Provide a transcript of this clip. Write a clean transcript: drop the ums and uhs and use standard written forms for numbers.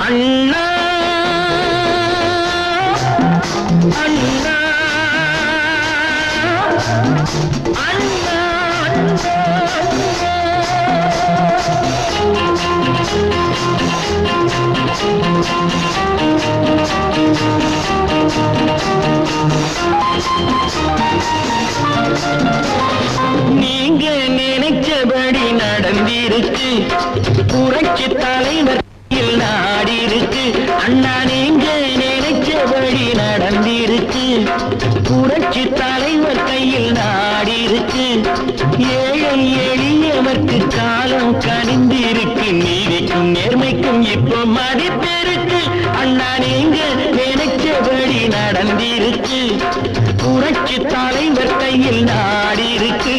அண்ணா அண்ணா அண்ணா நீங்க நினைச்சபடி நடந்திருக்கு புரட்சி தலைவர் நாடி இருக்கு அண்ணா நீங்க நினைச்சபடி நடந்திருக்கு புரட்சி தலைவர் கையில் நாடி இருக்கு ஏழை எளியவர்க்கு காலம் கனிந்திருக்கு நீதிக்கும் நேர்மைக்கும் இப்போ மதிப்பிருக்கு அண்ணா நீங்க நினைச்சபடி நடந்திருக்கு புரட்சி தலைவர் கையில் நாடி இருக்கு